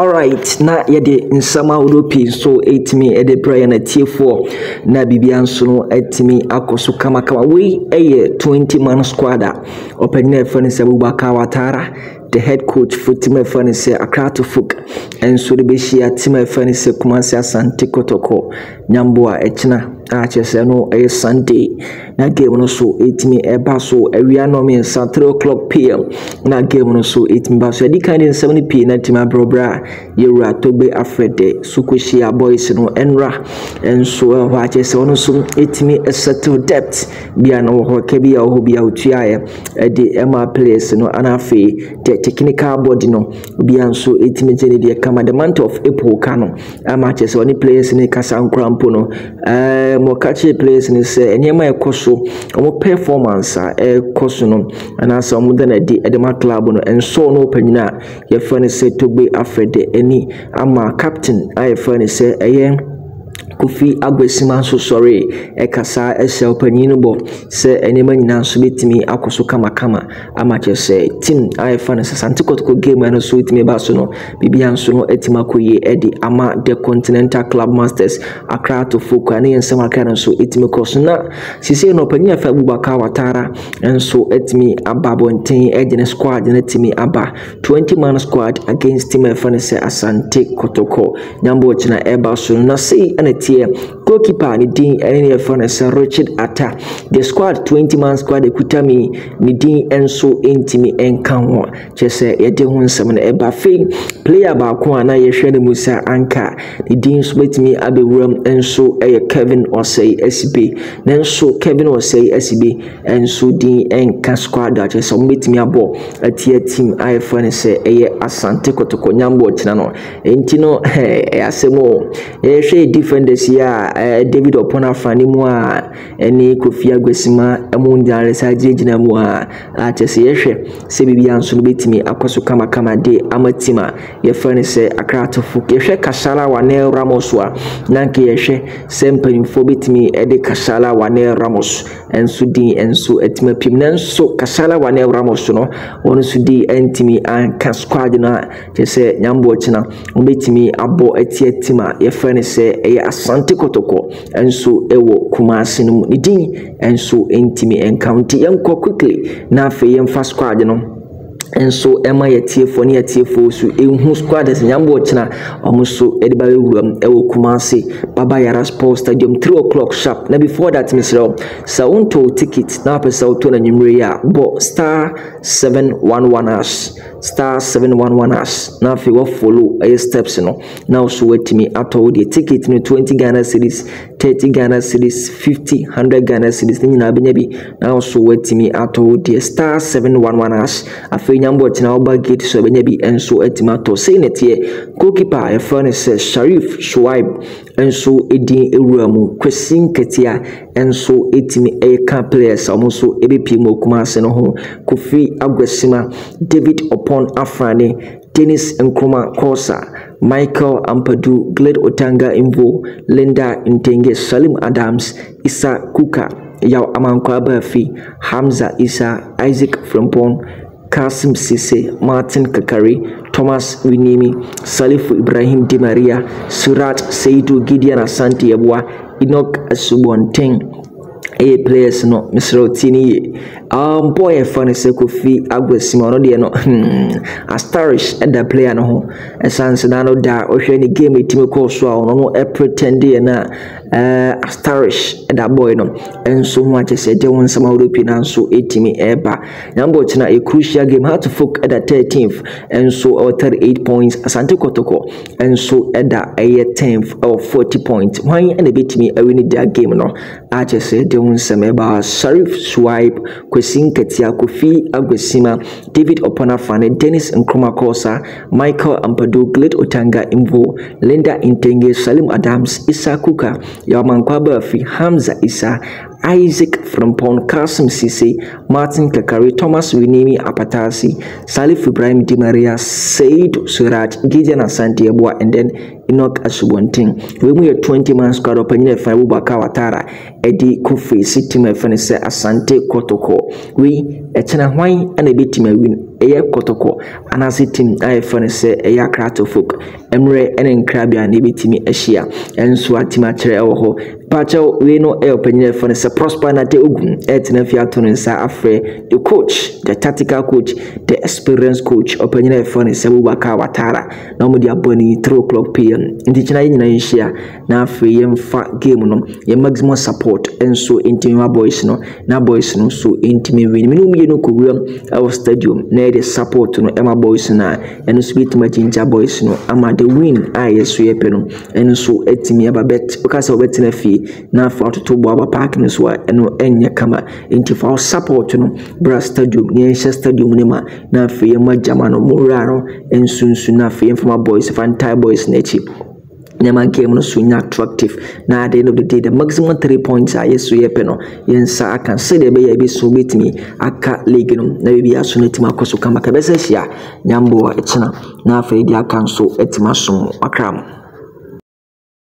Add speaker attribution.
Speaker 1: Alright, na yede nsama uropi so etimi ede prayer na tie4 na bibia nso no etimi akoso kama we eye 20-man squad open fani se Abubakar Watara the head coach for team fani se Accra to Fuk enso de behia team fani se Kumasi Asante Kotoko nyamboa echina achese no Sunday na game no so etimi eba so awia no me 3 p.m. na game no so etimi ba so edi kind 70p na team abrobra yewura tobe afrede sukoshia boys no enra enso ho achese ono so etimi settle debt bia no ho kebia ho bia otuaye edi ema place no anafe technical body no bia nso etimi jene de kama the month of April kano ama achese oni players ni kasa nkrampo no mo catch players ni say enyema ekoso omo performance ekoso no anasa omo da na di edema club no enso no panyina ye fa ni say Togbe Afrede eni ama captain ay fa ni say Kofi Agwesima so sorry ekasa esel panyino bo se enema nyina so betimi akoso kama ama chese team afa na Asante Kotoko game no so etimi ba so no bibia nso no etima koye edi ama the Continental Club Masters Accra to Fuk ani ensema kan so etimi koso na sise no panyina fa Abubakar Watara enso etimi ababo nten ejene squad na etimi aba 20-man squad against team afa na Asante Kotoko nyambo china eba so na sei ane goalkeeper ni din any phone Richard Attah the squad 20-man squad ekutami ni din enso entimi enkanwo chese yede hu nsem na eba fe player ba ko ana ye hwe ne Musa Anka ni din so betimi abewuram enso Kevin Osei SB nenso Kevin Osei SB enso din enka squad a chese mo betimi abo atia team iPhone se Asante Kotoko nyambo tina no entino asemo ye hwe defenders ya David Opona fani mu a eni Kofi Agwesima emu ndare sa jina mu a achese yehwe se bibia nso no betimi akoso kama de amatima ye fani se Accra to Fuk yehwe Kashala Wane Ramos a nanke yehwe se mpanimfo betimi ede Kashala Wane Ramos enso din enso etima pim nanso Kashala Wane Ramos no wonu su di entimi anka squad na chese nyambo china obetimi abo etima ye fani se Asante Kotoko enso ewo Kumasi no ni din enso entimi encounter yanko quickly na fe yemfa squad no enso ema yetiefo ne yetiefo so ehu squad as nyambo china omuso ediba ewuram ewo Kumasi Baba Yara Sports Stadium 3 sharp na before that misro sa unto ticket na pesa auto na nyimre ya bo star 711 na fe wo follow steps no na so wetimi ato the ticket no 20 Ghana cedis 30 Ghana cedis 50 100 Ghana cedis ni na benya bi na so wetimi ato the star 711 afi nyambo tina oba gate so benya bi enso etima to say netie goalkeeper furnace Sharif Shuaib enso edin ewuramu Kwesin Ketia enso etimi eka players amoso ebepi mo Kumasi no ho Kofi Agwesima David Opon Afrani Dennis Nkrumah Kosa Michael Ampadu Glade Otanga Imvo Linda Ntenge Salim Adams Isa Kuka Yaw Amankwa Bafi Hamza Isa Isaac Frempon Kasim Sise Martin Kakari Thomas Winimi Salifu Ibrahim Di Maria Surat Seidu Gideon Asante Yabwa Enoch Asubonten players no Mr. Otini boy funny se Kofi Agwesima no de no Astarish at the player no Asante no da ohwe ni game team call so no pretend na Astarish at that boy no enso ho ache se de won sama European anso etimi eba nyambo china a crucial game how to folk at the 13th enso 38 points Asante Kotoko enso at the 10th or 40 points why and a bit me win that game no ache se de won sama eba Sharif Swipe Kwesin Ketia Kofi Agwesima David Oponafane Dennis Nkrumah Kosa Michael Ampadu Glade Otanga Imvo Linda Intenge Salim Adams Isa Kuka Yaman Kwabafi Hamza Isa Isaac Frampon Kasim Sisi Martin Kakari Thomas Winimi Apatasi Salif Ibrahim Di Maria Said Suraj Gideon Asante Abua and then Enoch Asubonting. We were 20-man squad open here for Abubakar Watara Eddie Kufi City my friend say Asante Kotoko. We etena wine and a bit me win Eya Kotoko and as it team I friend say Eya Krato folk Emre and Krabia and bit me Asia and Swatima Treoho Pacho we no open here for say Prosper na te ugun etina fiato nsa afre the coach the tactical coach the experienced coach open here for say Abubakar Watara na mo dia boni 3:00 p.m. Inti china nyina yeshia na afre yemfa game no ye maximum support enso intimi boys no na boys no so intimi win minum ye no kowuram our stadium na the support no ema boys na eno so bitima jinja boys no ama the win yeso ye pe no enso etimi aba bet okasa obetina fi na afre atoto bo aba park no so eno enye kama inti for support no bra stadium ye stadium ne ma na afre ye majama no mura no ensunsu na afre yemfa boys fantai boys na chi Nyama game no so attractive na at the end of the day the maximum 3 points are yes so yepe no yensa aka say the be be so betimi aka league no na be aso netima akoso kama kabesa hia nyambo a echina na afa di aka nso etima so akram